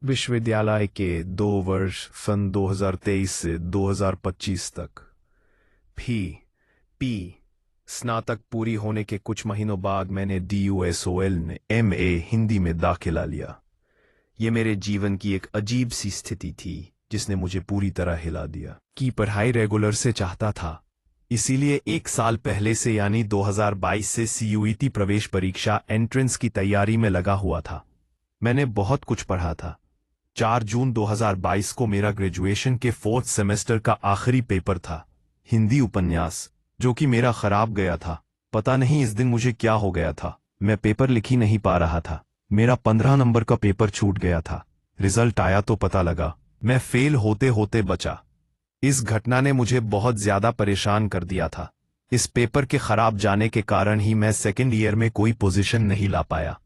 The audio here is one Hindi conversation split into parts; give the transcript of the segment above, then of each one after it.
विश्वविद्यालय के 2 वर्ष सन 2023 से 2025 तक फी पी स्नातक पूरी होने के कुछ महीनों बाद मैंने DUSOL ने MA हिंदी में दाखिला लिया। ये मेरे जीवन की एक अजीब सी स्थिति थी जिसने मुझे पूरी तरह हिला दिया कि पढ़ाई रेगुलर से चाहता था। इसीलिए 1 साल पहले से यानी 2022 से CUET प्रवेश परीक्षा एंट्रेंस की तैयारी में लगा हुआ था। मैंने बहुत कुछ पढ़ा था। 4 जून 2022 को मेरा ग्रेजुएशन के 4th सेमेस्टर का आखिरी पेपर था, हिंदी उपन्यास, जो कि मेरा खराब गया था। पता नहीं इस दिन मुझे क्या हो गया था। मैं पेपर लिख ही नहीं पा रहा था। मेरा 15 नंबर का पेपर छूट गया था। रिजल्ट आया तो पता लगा मैं फेल होते होते बचा। इस घटना ने मुझे बहुत ज्यादा परेशान कर दिया था। इस पेपर के खराब जाने के कारण ही मैं सेकेंड ईयर में कोई पोजीशन नहीं ला पाया।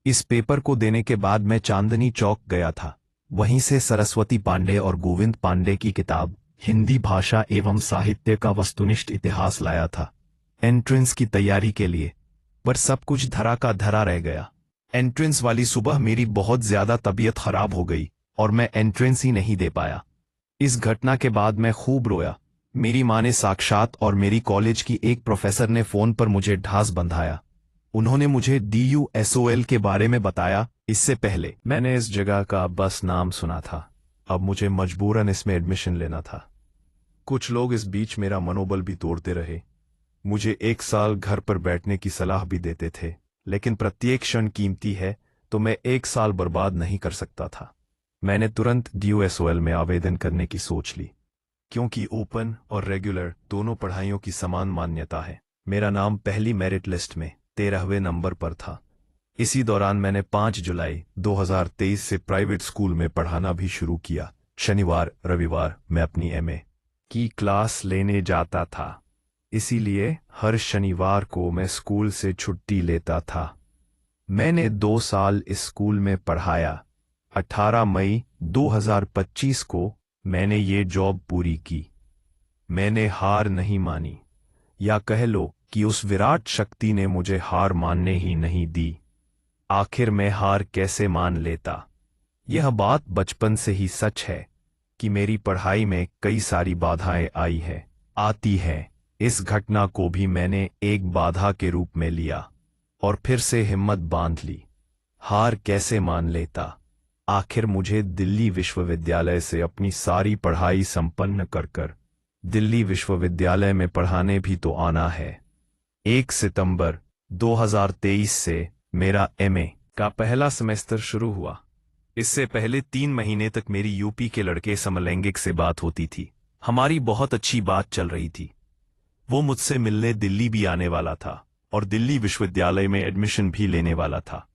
इस पेपर को देने के बाद मैं चांदनी चौक गया था। वहीं से सरस्वती पांडे और गोविंद पांडे की किताब हिंदी भाषा एवं साहित्य का वस्तुनिष्ठ इतिहास लाया था एंट्रेंस की तैयारी के लिए, पर सब कुछ धरा का धरा रह गया। एंट्रेंस वाली सुबह मेरी बहुत ज्यादा तबीयत खराब हो गई और मैं एंट्रेंस ही नहीं दे पाया। इस घटना के बाद मैं खूब रोया। मेरी माँ ने साक्षात और मेरी कॉलेज की एक प्रोफेसर ने फोन पर मुझे ढास बंधाया। उन्होंने मुझे DUSOL के बारे में बताया। इससे पहले मैंने इस जगह का बस नाम सुना था। अब मुझे मजबूरन इसमें एडमिशन लेना था। कुछ लोग इस बीच मेरा मनोबल भी तोड़ते रहे। मुझे 1 साल घर पर बैठने की सलाह भी देते थे, लेकिन प्रत्येक क्षण कीमती है तो मैं 1 साल बर्बाद नहीं कर सकता था। मैंने तुरंत DUSOL में आवेदन करने की सोच ली, क्योंकि ओपन और रेगुलर दोनों पढ़ाइयों की समान मान्यता है। मेरा नाम पहली मेरिट लिस्ट में 13वें नंबर पर था। इसी दौरान मैंने 5 जुलाई 2023 से प्राइवेट स्कूल में पढ़ाना भी शुरू किया। शनिवार रविवार मैं अपनी MA की क्लास लेने जाता था, इसीलिए हर शनिवार को मैं स्कूल से छुट्टी लेता था। मैंने 2 साल इस स्कूल में पढ़ाया। 18 मई 2025 को मैंने ये जॉब पूरी की। मैंने हार नहीं मानी, या कह लो कि उस विराट शक्ति ने मुझे हार मानने ही नहीं दी। आखिर मैं हार कैसे मान लेता? यह बात बचपन से ही सच है कि मेरी पढ़ाई में कई सारी बाधाएं आती है। इस घटना को भी मैंने एक बाधा के रूप में लिया और फिर से हिम्मत बांध ली। हार कैसे मान लेता? आखिर मुझे दिल्ली विश्वविद्यालय से अपनी सारी पढ़ाई संपन्न कर दिल्ली विश्वविद्यालय में पढ़ाने भी तो आना है। 1 सितंबर 2023 से मेरा MA का पहला सेमेस्टर शुरू हुआ। इससे पहले 3 महीने तक मेरी UP के लड़के समलैंगिक से बात होती थी। हमारी बहुत अच्छी बात चल रही थी। वो मुझसे मिलने दिल्ली भी आने वाला था और दिल्ली विश्वविद्यालय में एडमिशन भी लेने वाला था।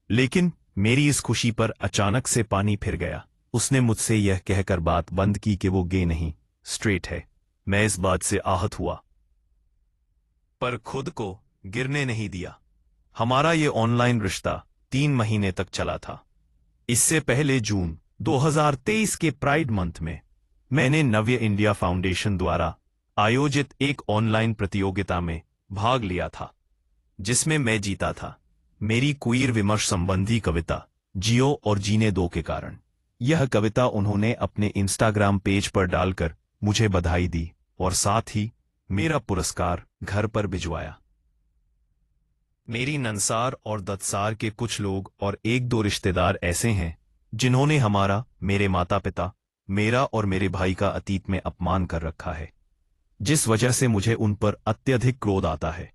लेकिन मेरी इस खुशी पर अचानक से पानी फिर गया। उसने मुझसे यह कहकर बात बंद की कि वो गे नहीं, स्ट्रेट है। मैं इस बात से आहत हुआ, पर खुद को गिरने नहीं दिया। हमारा ये ऑनलाइन रिश्ता 3 महीने तक चला था। इससे पहले जून 2023 के प्राइड मंथ में मैंने नव्य इंडिया फाउंडेशन द्वारा आयोजित एक ऑनलाइन प्रतियोगिता में भाग लिया था, जिसमें मैं जीता था। मेरी क्वीर विमर्श संबंधी कविता जियो और जीने दो के कारण। यह कविता उन्होंने अपने इंस्टाग्राम पेज पर डालकर मुझे बधाई दी और साथ ही मेरा पुरस्कार घर पर भिजवाया। मेरी नंसार और दत्सार के कुछ लोग और 1-2 रिश्तेदार ऐसे हैं जिन्होंने हमारा, मेरे माता पिता, मेरा और मेरे भाई का अतीत में अपमान कर रखा है, जिस वजह से मुझे उन पर अत्यधिक क्रोध आता है,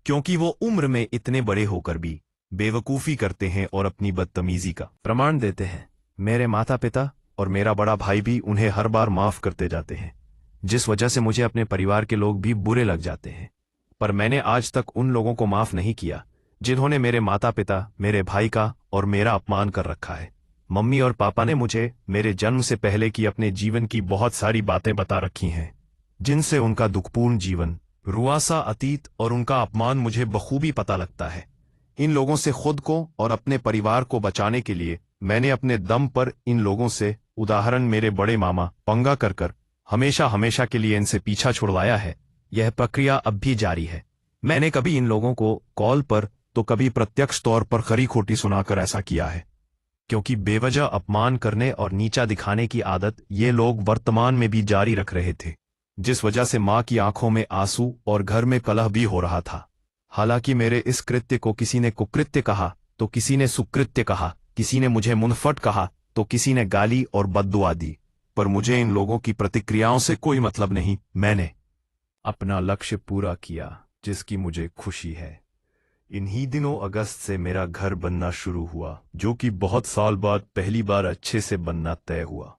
क्योंकि वो उम्र में इतने बड़े होकर भी बेवकूफ़ी करते हैं और अपनी बदतमीजी का प्रमाण देते हैं। मेरे माता पिता और मेरा बड़ा भाई भी उन्हें हर बार माफ़ करते जाते हैं, जिस वजह से मुझे अपने परिवार के लोग भी बुरे लग जाते हैं। पर मैंने आज तक उन लोगों को माफ़ नहीं किया जिन्होंने मेरे माता पिता, मेरे भाई का और मेरा अपमान कर रखा है। मम्मी और पापा ने मुझे मेरे जन्म से पहले की अपने जीवन की बहुत सारी बातें बता रखी हैं, जिनसे उनका दुखपूर्ण जीवन, रुआसा अतीत और उनका अपमान मुझे बखूबी पता लगता है। इन लोगों से खुद को और अपने परिवार को बचाने के लिए मैंने अपने दम पर इन लोगों से, उदाहरण मेरे बड़े मामा, पंगा कर हमेशा हमेशा के लिए इनसे पीछा छुड़वाया है। यह प्रक्रिया अब भी जारी है। मैंने कभी इन लोगों को कॉल पर तो कभी प्रत्यक्ष तौर पर खरी खोटी सुनाकर ऐसा किया है। क्योंकि बेवजह अपमान करने और नीचा दिखाने की आदत ये लोग वर्तमान में भी जारी रख रहे थे, जिस वजह से माँ की आंखों में आंसू और घर में कलह भी हो रहा था। हालांकि मेरे इस कृत्य को किसी ने कुकृत्य कहा तो किसी ने सुकृत्य कहा, किसी ने मुझे मुनफट कहा तो किसी ने गाली और बद्दुआ दी, पर मुझे इन लोगों की प्रतिक्रियाओं से कोई मतलब नहीं। मैंने अपना लक्ष्य पूरा किया, जिसकी मुझे खुशी है। इन्हीं दिनों अगस्त से मेरा घर बनना शुरू हुआ, जो कि बहुत साल बाद पहली बार अच्छे से बनना तय हुआ।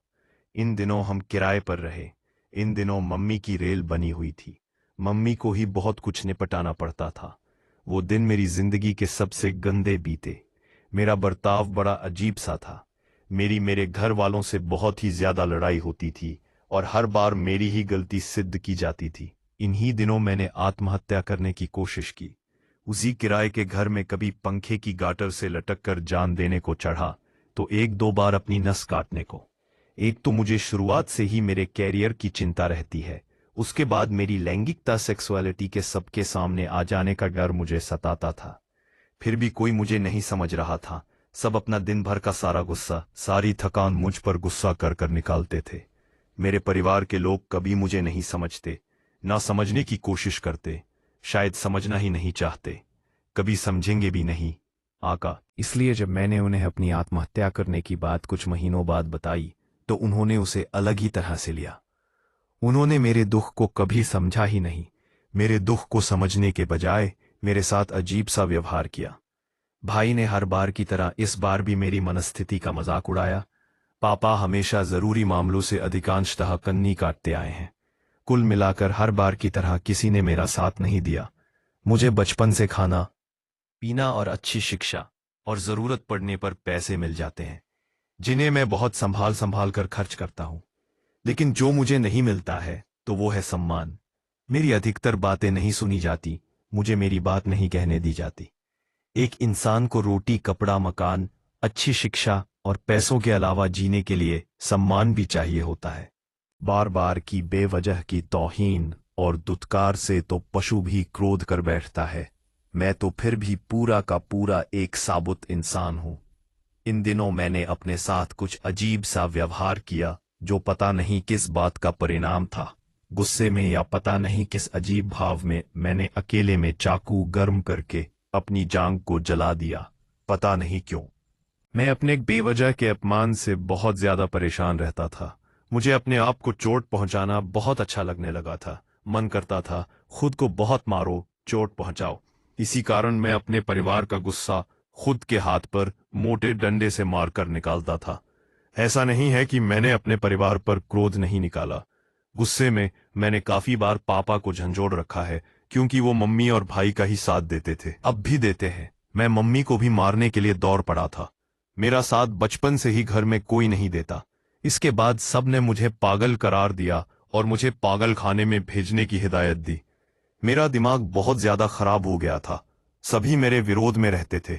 इन दिनों हम किराए पर रहे। इन दिनों मम्मी की रेल बनी हुई थी। मम्मी को ही बहुत कुछ निपटाना पड़ता था। वो दिन मेरी जिंदगी के सबसे गंदे बीते। मेरा बर्ताव बड़ा अजीब सा था। मेरे घर वालों से बहुत ही ज्यादा लड़ाई होती थी और हर बार मेरी ही गलती सिद्ध की जाती थी। इन्हीं दिनों मैंने आत्महत्या करने की कोशिश की। उसी किराए के घर में कभी पंखे की गाटर से लटक कर जान देने को चढ़ा, तो एक दो बार अपनी नस काटने को। एक तो मुझे शुरुआत से ही मेरे कैरियर की चिंता रहती है, उसके बाद मेरी लैंगिकता सेक्सुअलिटी के सबके सामने आ जाने का डर मुझे सताता था। फिर भी कोई मुझे नहीं समझ रहा था। सब अपना दिन भर का सारा गुस्सा, सारी थकान मुझ पर गुस्सा कर कर निकालते थे। मेरे परिवार के लोग कभी मुझे नहीं समझते, ना समझने की कोशिश करते, शायद समझना ही नहीं चाहते, कभी समझेंगे भी नहीं आका। इसलिए जब मैंने उन्हें अपनी आत्महत्या करने की बात कुछ महीनों बाद बताई, तो उन्होंने उसे अलग ही तरह से लिया। उन्होंने मेरे दुख को कभी समझा ही नहीं। मेरे दुख को समझने के बजाय मेरे साथ अजीब सा व्यवहार किया। भाई ने हर बार की तरह इस बार भी मेरी मनस्थिति का मजाक उड़ाया। पापा हमेशा जरूरी मामलों से अधिकांशतः कन्नी काटते आए हैं। कुल मिलाकर हर बार की तरह किसी ने मेरा साथ नहीं दिया। मुझे बचपन से खाना पीना और अच्छी शिक्षा और जरूरत पड़ने पर पैसे मिल जाते हैं, जिन्हें मैं बहुत संभाल संभाल कर खर्च करता हूं। लेकिन जो मुझे नहीं मिलता है तो वो है सम्मान। मेरी अधिकतर बातें नहीं सुनी जाती, मुझे मेरी बात नहीं कहने दी जाती। एक इंसान को रोटी, कपड़ा, मकान, अच्छी शिक्षा और पैसों के अलावा जीने के लिए सम्मान भी चाहिए होता है। बार बार की बेवजह की तौहीन और दुत्कार से तो पशु भी क्रोध कर बैठता है। मैं तो फिर भी पूरा का पूरा एक साबुत इंसान हूं। इन दिनों मैंने अपने साथ कुछ अजीब सा व्यवहार किया, जो पता नहीं किस बात का परिणाम था। गुस्से में या पता नहीं किस अजीब भाव में मैंने अकेले में चाकू गर्म करके अपनी जांघ को जला दिया, पता नहीं क्यों। मैं अपने बेवजह के अपमान से बहुत ज्यादा परेशान रहता था। मुझे अपने आप को चोट पहुंचाना बहुत अच्छा लगने लगा था। मन करता था खुद को बहुत मारो, चोट पहुंचाओ। इसी कारण मैं अपने परिवार का गुस्सा खुद के हाथ पर मोटे डंडे से मारकर निकालता था। ऐसा नहीं है कि मैंने अपने परिवार पर क्रोध नहीं निकाला। गुस्से में मैंने काफी बार पापा को झंझोड़ रखा है, क्योंकि वो मम्मी और भाई का ही साथ देते थे, अब भी देते हैं। मैं मम्मी को भी मारने के लिए दौड़ पड़ा था। मेरा साथ बचपन से ही घर में कोई नहीं देता। इसके बाद सब ने मुझे पागल करार दिया और मुझे पागल खाने में भेजने की हिदायत दी। मेरा दिमाग बहुत ज्यादा खराब हो गया था। सभी मेरे विरोध में रहते थे।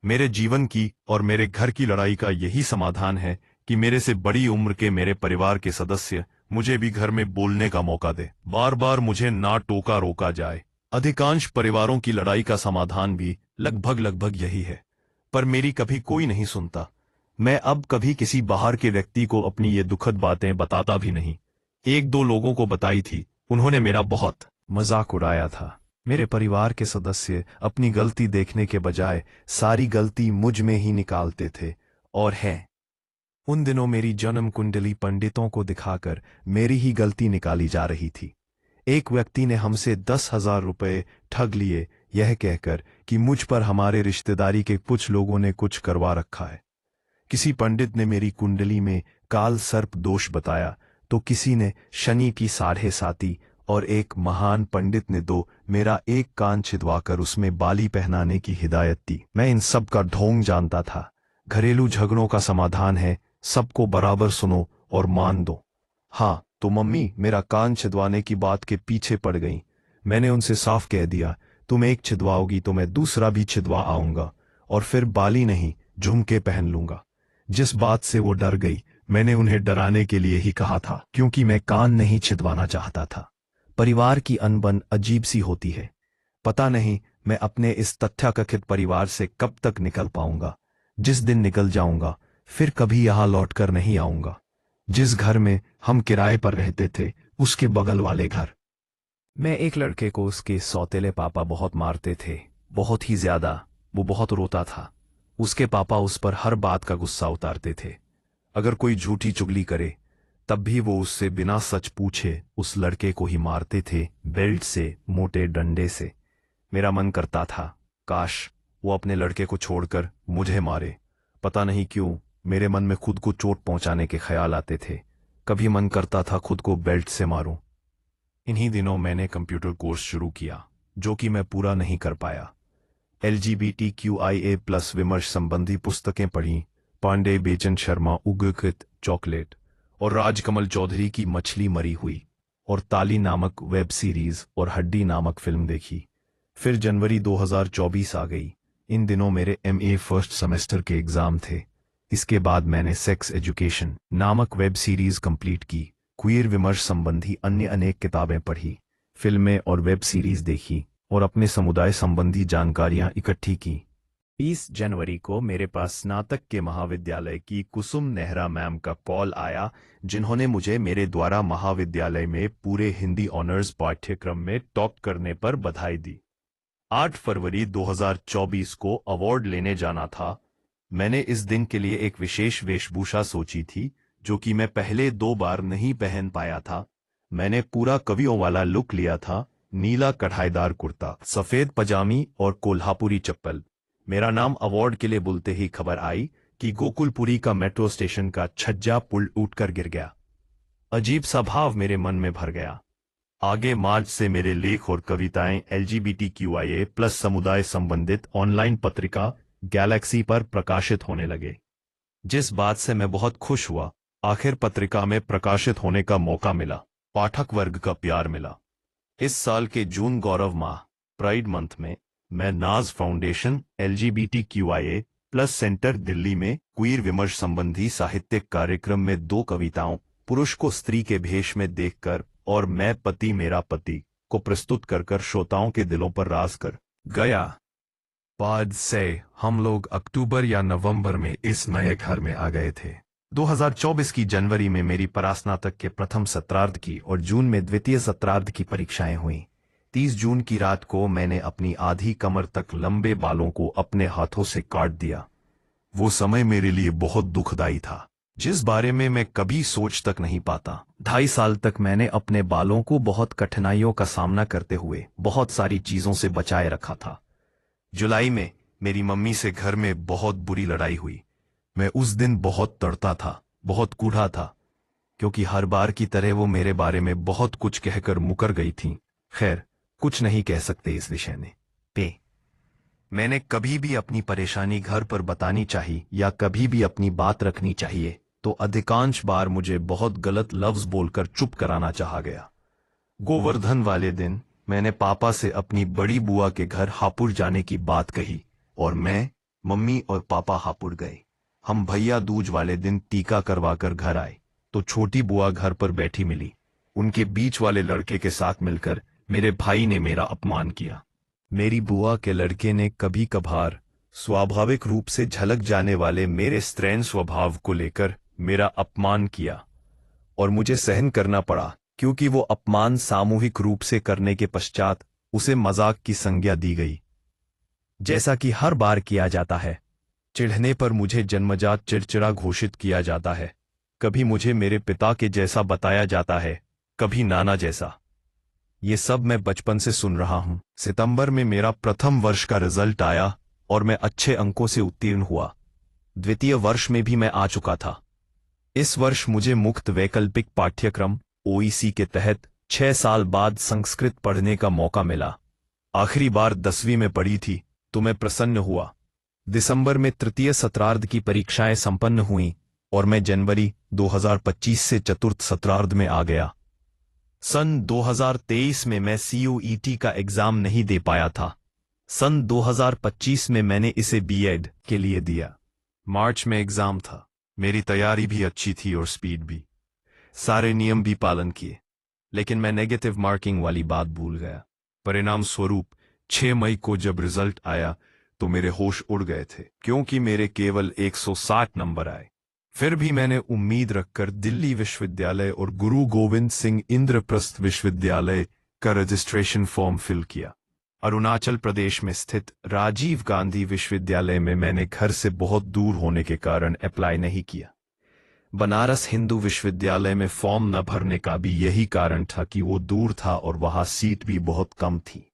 मेरे जीवन की और मेरे घर की लड़ाई का यही समाधान है कि मेरे से बड़ी उम्र के मेरे परिवार के सदस्य मुझे भी घर में बोलने का मौका दे। बार बार मुझे ना टोका रोका जाए। अधिकांश परिवारों की लड़ाई का समाधान भी लगभग यही है, पर मेरी कभी कोई नहीं सुनता। मैं अब कभी किसी बाहर के व्यक्ति को अपनी ये दुखद बातें बताता भी नहीं। एक दो लोगों को बताई थी, उन्होंने मेरा बहुत मजाक उड़ाया था। मेरे परिवार के सदस्य अपनी गलती देखने के बजाय सारी गलती मुझ में ही निकालते थे। और है, उन दिनों मेरी जन्म कुंडली पंडितों को दिखाकर मेरी ही गलती निकाली जा रही थी। एक व्यक्ति ने हमसे 10,000 रुपए ठग लिए, यह कहकर कि मुझ पर हमारे रिश्तेदारी के कुछ लोगों ने कुछ करवा रखा है। किसी पंडित ने मेरी कुंडली में काल सर्प दोष बताया, तो किसी ने शनि की 7.5 और एक महान पंडित ने मेरा एक कान छिदवाकर उसमें बाली पहनाने की हिदायत दी। मैं इन सब का ढोंग जानता था। घरेलू झगड़ों का समाधान है, सबको बराबर सुनो और मान दो। हाँ, तो मम्मी मेरा कान छिदवाने की बात के पीछे पड़ गई। मैंने उनसे साफ कह दिया, तुम एक छिदवाओगी तो मैं दूसरा भी छिदवा आऊंगा, और फिर बाली नहीं झुमके पहन लूंगा। जिस बात से वो डर गई, मैंने उन्हें डराने के लिए ही कहा था, क्योंकि मैं कान नहीं छिदवाना चाहता था। परिवार की अनबन अजीब सी होती है। पता नहीं मैं अपने इस तथ्याकथित परिवार से कब तक निकल पाऊंगा। जिस दिन निकल जाऊंगा फिर कभी यहाँ लौटकर नहीं आऊंगा। जिस घर में हम किराए पर रहते थे, उसके बगल वाले घर। मैं एक लड़के को उसके सौतेले पापा बहुत मारते थे, बहुत ही ज्यादा। वो बहुत रोता था। उसके पापा उस पर हर बात का गुस्सा उतारते थे। अगर कोई झूठी चुगली करे तब भी वो उससे बिना सच पूछे उस लड़के को ही मारते थे, बेल्ट से, मोटे डंडे से। मेरा मन करता था काश वो अपने लड़के को छोड़कर मुझे मारे। पता नहीं क्यों मेरे मन में खुद को चोट पहुंचाने के ख्याल आते थे। कभी मन करता था खुद को बेल्ट से मारूं। इन्हीं दिनों मैंने कंप्यूटर कोर्स शुरू किया, जो कि मैं पूरा नहीं कर पाया। LGBTQIA+ विमर्श संबंधी पुस्तकें पढ़ी, पांडे बेचन शर्मा उग्रकृत चॉकलेट और राजकमल चौधरी की मछली मरी हुई, और ताली नामक वेब सीरीज और हड्डी नामक फिल्म देखी। फिर जनवरी 2024 आ गई। इन दिनों मेरे MA फर्स्ट सेमेस्टर के एग्जाम थे। इसके बाद मैंने सेक्स एजुकेशन नामक वेब सीरीज कंप्लीट की, क्वीयर विमर्श संबंधी अन्य अनेक किताबें पढ़ी, फिल्में और वेब सीरीज देखी और अपने समुदाय संबंधी जानकारियां इकट्ठी की। 20 जनवरी को मेरे पास स्नातक के महाविद्यालय की कुसुम नेहरा मैम का कॉल आया, जिन्होंने मुझे मेरे द्वारा महाविद्यालय में पूरे हिंदी ऑनर्स पाठ्यक्रम में टॉप करने पर बधाई दी। 8 फरवरी 2024 को अवार्ड लेने जाना था। मैंने इस दिन के लिए एक विशेष वेशभूषा सोची थी, जो कि मैं पहले 2 बार नहीं पहन पाया था। मैंने पूरा कवियों वाला लुक लिया था, नीला कढ़ाईदार कुर्ता, सफेद पजामी और कोल्हापुरी चप्पल। मेरा नाम अवार्ड के लिए बुलते ही खबर आई कि गोकुलपुरी का मेट्रो स्टेशन का छज्जा पुल उठकर गिर गया। अजीब सा भाव मेरे मन में भर गया। आगे मार्च से मेरे लेख और कविताएं LGBTQIA+ समुदाय संबंधित ऑनलाइन पत्रिका गैलेक्सी पर प्रकाशित होने लगे, जिस बात से मैं बहुत खुश हुआ। आखिर पत्रिका में प्रकाशित होने का मौका मिला, पाठक वर्ग का प्यार मिला। इस साल के जून गौरव माह, प्राइड मंथ में, मैं नाज फाउंडेशन LGBTQIA+ सेंटर दिल्ली में क्वीर विमर्श संबंधी साहित्यिक कार्यक्रम में 2 कविताओं, पुरुष को स्त्री के भेष में देखकर और मैं पति मेरा पति, को प्रस्तुत कर श्रोताओं के दिलों पर राज कर गया। बाद से हम लोग अक्टूबर या नवंबर में इस नए घर में आ गए थे। 2024 की जनवरी में मेरी परास्नातक के प्रथम सत्रार्ध की और जून में द्वितीय सत्रार्ध की परीक्षाएं हुईं। 30 जून की रात को मैंने अपनी आधी कमर तक लंबे बालों को अपने हाथों से काट दिया। वो समय मेरे लिए बहुत दुखदाई था, जिस बारे में मैं कभी सोच तक नहीं पाता। 2.5 साल तक मैंने अपने बालों को बहुत कठिनाइयों का सामना करते हुए बहुत सारी चीजों से बचाए रखा था। जुलाई में मेरी मम्मी से घर में बहुत बुरी लड़ाई हुई। मैं उस दिन बहुत तड़ता था, बहुत कूढ़ा था, क्योंकि हर बार की तरह वो मेरे बारे में बहुत कुछ कहकर मुकर गई थी। खैर, कुछ नहीं कह सकते इस विषय में। मैंने कभी भी अपनी परेशानी घर पर बतानी चाहिए या कभी भी अपनी बात रखनी चाहिए तो अधिकांश बार मुझे बहुत गलत लफ्ज बोलकर चुप कराना चाहा गया। गोवर्धन वाले दिन मैंने पापा से अपनी बड़ी बुआ के घर हापुड़ जाने की बात कही और मैं, मम्मी और पापा हापुड़ गए। हम भैया दूज वाले दिन टीका करवाकर घर आए तो छोटी बुआ घर पर बैठी मिली। उनके बीच वाले लड़के के साथ मिलकर मेरे भाई ने मेरा अपमान किया। मेरी बुआ के लड़के ने कभी कभार स्वाभाविक रूप से झलक जाने वाले मेरे स्त्रैण स्वभाव को लेकर मेरा अपमान किया और मुझे सहन करना पड़ा, क्योंकि वो अपमान सामूहिक रूप से करने के पश्चात उसे मजाक की संज्ञा दी गई, जैसा कि हर बार किया जाता है। चिढ़ने पर मुझे जन्मजात चिड़चिड़ा घोषित किया जाता है। कभी मुझे मेरे पिता के जैसा बताया जाता है, कभी नाना जैसा। ये सब मैं बचपन से सुन रहा हूं। सितंबर में मेरा प्रथम वर्ष का रिजल्ट आया और मैं अच्छे अंकों से उत्तीर्ण हुआ। द्वितीय वर्ष में भी मैं आ चुका था। इस वर्ष मुझे मुक्त वैकल्पिक पाठ्यक्रम OEC के तहत 6 साल बाद संस्कृत पढ़ने का मौका मिला। आखिरी बार 10वीं में पढ़ी थी तो मैं प्रसन्न हुआ। दिसंबर में तृतीय सत्रार्ध की परीक्षाएं संपन्न हुईं और मैं जनवरी 2025 से चतुर्थ सत्रार्ध में आ गया। सन 2023 में मैं CUET का एग्जाम नहीं दे पाया था। सन 2025 में मैंने इसे B.Ed के लिए दिया। मार्च में एग्जाम था। मेरी तैयारी भी अच्छी थी और स्पीड भी, सारे नियम भी पालन किए, लेकिन मैं नेगेटिव मार्किंग वाली बात भूल गया। परिणाम स्वरूप 6 मई को जब रिजल्ट आया तो मेरे होश उड़ गए थे, क्योंकि मेरे केवल 160 नंबर आए। फिर भी मैंने उम्मीद रखकर दिल्ली विश्वविद्यालय और गुरु गोविंद सिंह इंद्रप्रस्थ विश्वविद्यालय का रजिस्ट्रेशन फॉर्म फिल किया। अरुणाचल प्रदेश में स्थित राजीव गांधी विश्वविद्यालय में मैंने घर से बहुत दूर होने के कारण अप्लाई नहीं किया। बनारस हिंदू विश्वविद्यालय में फॉर्म न भरने का भी यही कारण था कि वो दूर था और वहां सीट भी बहुत कम थी।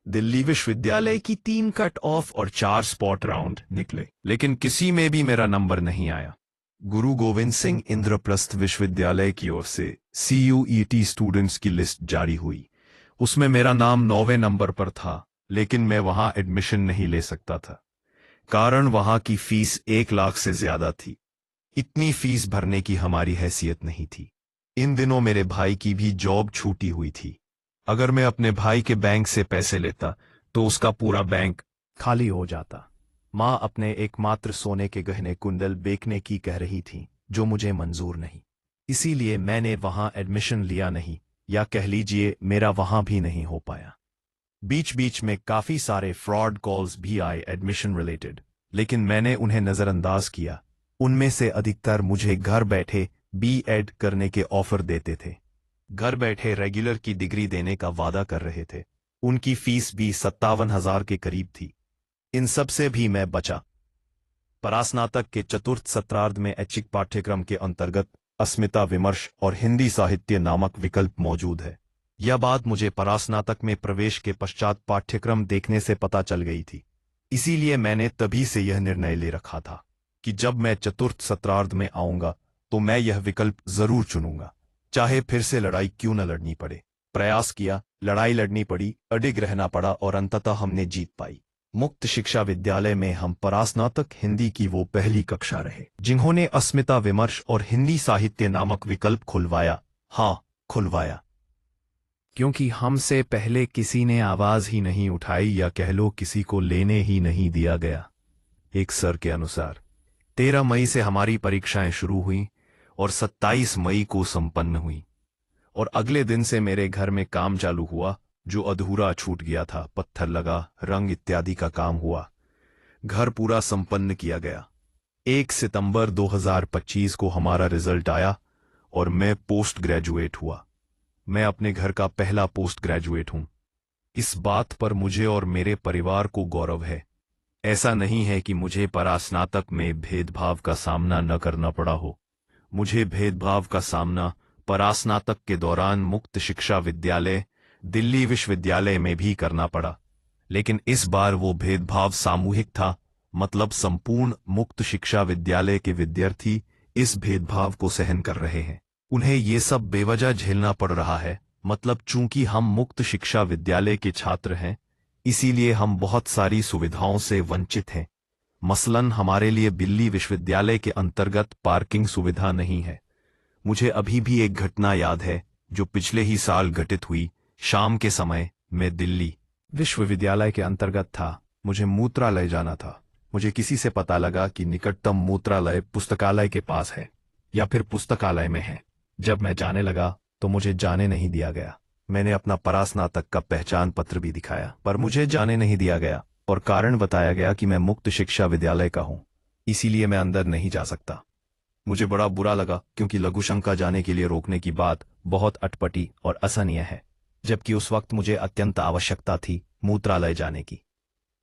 दिल्ली विश्वविद्यालय की 3 कट ऑफ और 4 स्पॉट राउंड निकले, लेकिन किसी में भी मेरा नंबर नहीं आया। गुरु गोविंद सिंह इंद्रप्रस्थ विश्वविद्यालय की ओर से CUET स्टूडेंट्स की लिस्ट जारी हुई। उसमें मेरा नाम 9वें नंबर पर था, लेकिन मैं वहां एडमिशन नहीं ले सकता था, कारण वहां की फीस 1 लाख से ज्यादा थी। इतनी फीस भरने की हमारी हैसियत नहीं थी। इन दिनों मेरे भाई की भी जॉब छूटी हुई थी। अगर मैं अपने भाई के बैंक से पैसे लेता तो उसका पूरा बैंक खाली हो जाता। माँ अपने एकमात्र सोने के गहने कुंडल बेचने की कह रही थी, जो मुझे मंजूर नहीं। इसीलिए मैंने वहां एडमिशन लिया नहीं, या कह लीजिए मेरा वहां भी नहीं हो पाया। बीच बीच में काफी सारे फ्रॉड कॉल्स भी आए एडमिशन रिलेटेड, लेकिन मैंने उन्हें नजरअंदाज किया। उनमें से अधिकतर मुझे घर बैठे B.Ed करने के ऑफर देते थे। घर बैठे रेगुलर की डिग्री देने का वादा कर रहे थे। उनकी फीस भी 57,000 के करीब थी। इन सब से भी मैं बचा। परास्नातक के चतुर्थ सत्रार्ध में ऐच्छिक पाठ्यक्रम के अंतर्गत अस्मिता विमर्श और हिंदी साहित्य नामक विकल्प मौजूद है। यह बात मुझे परास्नातक में प्रवेश के पश्चात पाठ्यक्रम देखने से पता चल गई थी। इसीलिए मैंने तभी से यह निर्णय ले रखा था कि जब मैं चतुर्थ सत्रार्ध में आऊंगा तो मैं यह विकल्प जरूर चुनूंगा, चाहे फिर से लड़ाई क्यों न लड़नी पड़े। प्रयास किया, लड़ाई लड़नी पड़ी, अडिग रहना पड़ा और अंततः हमने जीत पाई। मुक्त शिक्षा विद्यालय में हम परास्नातक हिंदी की वो पहली कक्षा रहे जिन्होंने अस्मिता विमर्श और हिंदी साहित्य नामक विकल्प खुलवाया। हाँ, खुलवाया, क्योंकि हमसे पहले किसी ने आवाज ही नहीं उठाई, या कह लो किसी को लेने ही नहीं दिया गया। एक सर के अनुसार 13 मई से हमारी परीक्षाएं शुरू हुई और 27 मई को संपन्न हुई, और अगले दिन से मेरे घर में काम चालू हुआ। जो अधूरा छूट गया था, पत्थर लगा, रंग इत्यादि का काम हुआ। घर पूरा संपन्न किया गया। 1 सितंबर 2025 को हमारा रिजल्ट आया और मैं पोस्ट ग्रेजुएट हुआ। मैं अपने घर का पहला पोस्ट ग्रेजुएट हूं। इस बात पर मुझे और मेरे परिवार को गौरव है। ऐसा नहीं है कि मुझे परास्नातक में भेदभाव का सामना न करना पड़ा हो। मुझे भेदभाव का सामना परास्नातक के दौरान मुक्त शिक्षा विद्यालय दिल्ली विश्वविद्यालय में भी करना पड़ा, लेकिन इस बार वो भेदभाव सामूहिक था। मतलब संपूर्ण मुक्त शिक्षा विद्यालय के विद्यार्थी इस भेदभाव को सहन कर रहे हैं। उन्हें ये सब बेवजह झेलना पड़ रहा है। मतलब चूंकि हम मुक्त शिक्षा विद्यालय के छात्र हैं, इसीलिए हम बहुत सारी सुविधाओं से वंचित हैं। मसलन हमारे लिए दिल्ली विश्वविद्यालय के अंतर्गत पार्किंग सुविधा नहीं है। मुझे अभी भी एक घटना याद है जो पिछले ही साल घटित हुई। शाम के समय मैं दिल्ली विश्वविद्यालय के अंतर्गत था। मुझे मूत्रालय जाना था। मुझे किसी से पता लगा कि निकटतम मूत्रालय पुस्तकालय के पास है या फिर पुस्तकालय में है। जब मैं जाने लगा तो मुझे जाने नहीं दिया गया। मैंने अपना परास्नातक का पहचान पत्र भी दिखाया, पर मुझे जाने नहीं दिया गया और कारण बताया गया कि मैं मुक्त शिक्षा विद्यालय का हूं, इसीलिए मैं अंदर नहीं जा सकता। मुझे बड़ा बुरा लगा, क्योंकि लघुशंका जाने के लिए रोकने की बात बहुत अटपटी और असहनीय है, जबकि उस वक्त मुझे अत्यंत आवश्यकता थी मूत्रालय जाने की।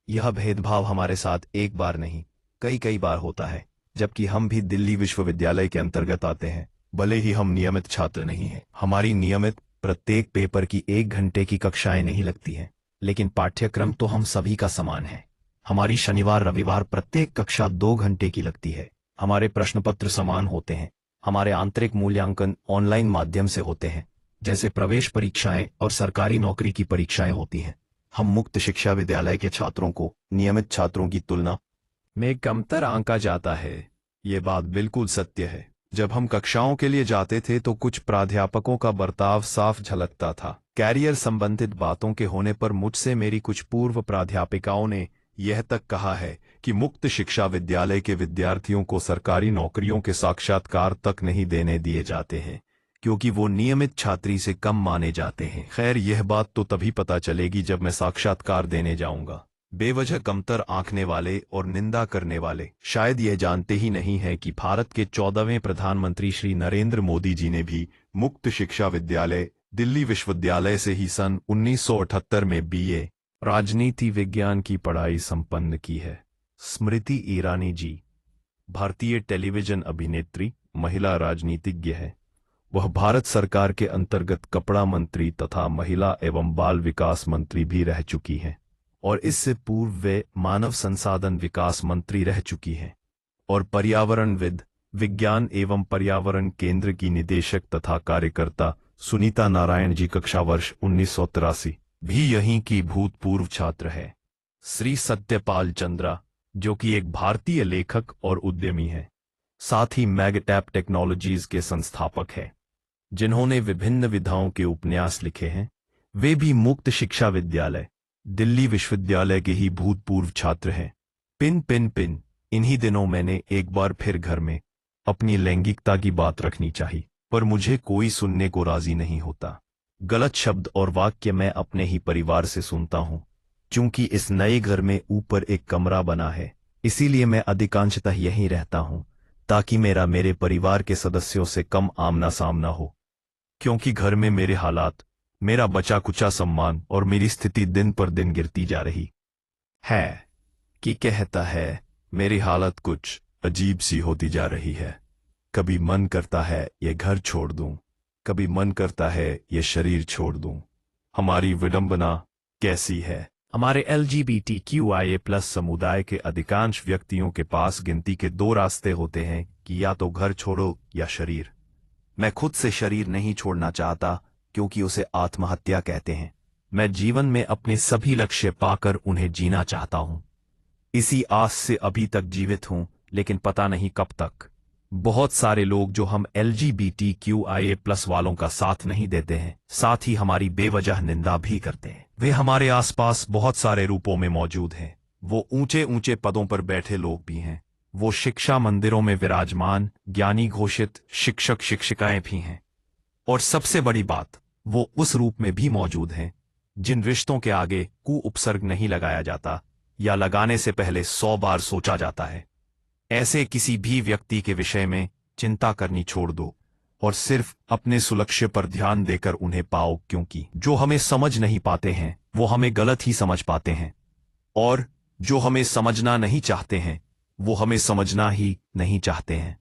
यह भेदभाव हमारे साथ एक बार नहीं, कई बार होता है, जबकि हम भी दिल्ली विश्वविद्यालय के अंतर्गत आते हैं। भले ही हम नियमित छात्र नहीं हैं, हमारी नियमित प्रत्येक पेपर की 1 घंटे की कक्षाएं नहीं लगती हैं, लेकिन पाठ्यक्रम तो हम सभी का समान है। हमारी शनिवार रविवार प्रत्येक कक्षा 2 घंटे की लगती है। हमारे प्रश्न पत्र समान होते हैं। हमारे आंतरिक मूल्यांकन ऑनलाइन माध्यम से होते हैं, जैसे प्रवेश परीक्षाएं और सरकारी नौकरी की परीक्षाएं होती हैं। हम मुक्त शिक्षा विद्यालय के छात्रों को नियमित छात्रों की तुलना में कमतर आंका जाता है। ये बात बिल्कुल सत्य है। जब हम कक्षाओं के लिए जाते थे तो कुछ प्राध्यापकों का बर्ताव साफ झलकता था। कैरियर संबंधित बातों के होने पर मुझसे मेरी कुछ पूर्व प्राध्यापिकाओं ने यह तक कहा है कि मुक्त शिक्षा विद्यालय के विद्यार्थियों को सरकारी नौकरियों के साक्षात्कार तक नहीं देने दिए जाते हैं, क्योंकि वो नियमित छात्री से कम माने जाते हैं। खैर, यह बात तो तभी पता चलेगी जब मैं साक्षात्कार देने जाऊंगा। बेवजह कमतर आंकने वाले और निंदा करने वाले शायद ये जानते ही नहीं हैं कि भारत के 14वें प्रधानमंत्री श्री नरेंद्र मोदी जी ने भी मुक्त शिक्षा विद्यालय दिल्ली विश्वविद्यालय से ही सन 1978 में बीए राजनीति विज्ञान की पढ़ाई संपन्न की है। स्मृति ईरानी जी भारतीय टेलीविजन अभिनेत्री, महिला राजनीतिज्ञ है। वह भारत सरकार के अंतर्गत कपड़ा मंत्री तथा महिला एवं बाल विकास मंत्री भी रह चुकी हैं और इससे पूर्व वे मानव संसाधन विकास मंत्री रह चुकी हैं और पर्यावरणविद, विज्ञान एवं पर्यावरण केंद्र की निदेशक तथा कार्यकर्ता सुनीता नारायण जी कक्षा वर्ष 1983 भी यहीं की भूतपूर्व छात्र है। श्री सत्यपाल चंद्रा जो कि एक भारतीय लेखक और उद्यमी है, साथ ही मैगटैप टेक्नोलॉजीज के संस्थापक है, जिन्होंने विभिन्न विधाओं के उपन्यास लिखे हैं। वे भी मुक्त शिक्षा विद्यालय दिल्ली विश्वविद्यालय के ही भूतपूर्व छात्र हैं। पिन इन्हीं दिनों मैंने एक बार फिर घर में अपनी लैंगिकता की बात रखनी चाहिए, पर मुझे कोई सुनने को राजी नहीं होता। गलत शब्द और वाक्य मैं अपने ही परिवार से सुनता हूं। चूंकि इस नए घर में ऊपर एक कमरा बना है, इसीलिए मैं अधिकांशतः यहीं रहता हूं ताकि मेरे परिवार के सदस्यों से कम आमना सामना हो, क्योंकि घर में मेरे हालात, मेरा बचा कुचा सम्मान और मेरी स्थिति दिन पर दिन गिरती जा रही है। कि कहता है मेरी हालत कुछ अजीब सी होती जा रही है। कभी मन करता है ये घर छोड़ दूं, कभी मन करता है ये शरीर छोड़ दूं। हमारी विडंबना कैसी है। हमारे LGBTQIA+ समुदाय के अधिकांश व्यक्तियों के पास गिनती के दो रास्ते होते हैं कि या तो घर छोड़ो या शरीर। मैं खुद से शरीर नहीं छोड़ना चाहता क्योंकि उसे आत्महत्या कहते हैं। मैं जीवन में अपने सभी लक्ष्य पाकर उन्हें जीना चाहता हूं। इसी आस से अभी तक जीवित हूं, लेकिन पता नहीं कब तक। बहुत सारे लोग जो हम LGBTQIA+ वालों का साथ नहीं देते हैं, साथ ही हमारी बेवजह निंदा भी करते हैं। वे हमारे आसपास बहुत सारे रूपों में मौजूद हैं। वो ऊंचे ऊंचे पदों पर बैठे लोग भी हैं। वो शिक्षा मंदिरों में विराजमान ज्ञानी घोषित शिक्षक शिक्षिकाएं भी हैं। और सबसे बड़ी बात, वो उस रूप में भी मौजूद हैं जिन रिश्तों के आगे कु उपसर्ग नहीं लगाया जाता या लगाने से पहले 100 बार सोचा जाता है। ऐसे किसी भी व्यक्ति के विषय में चिंता करनी छोड़ दो और सिर्फ अपने सुलक्ष्य पर ध्यान देकर उन्हें पाओ, क्योंकि जो हमें समझ नहीं पाते हैं वो हमें गलत ही समझ पाते हैं, और जो हमें समझना नहीं चाहते हैं वो हमें समझना ही नहीं चाहते हैं।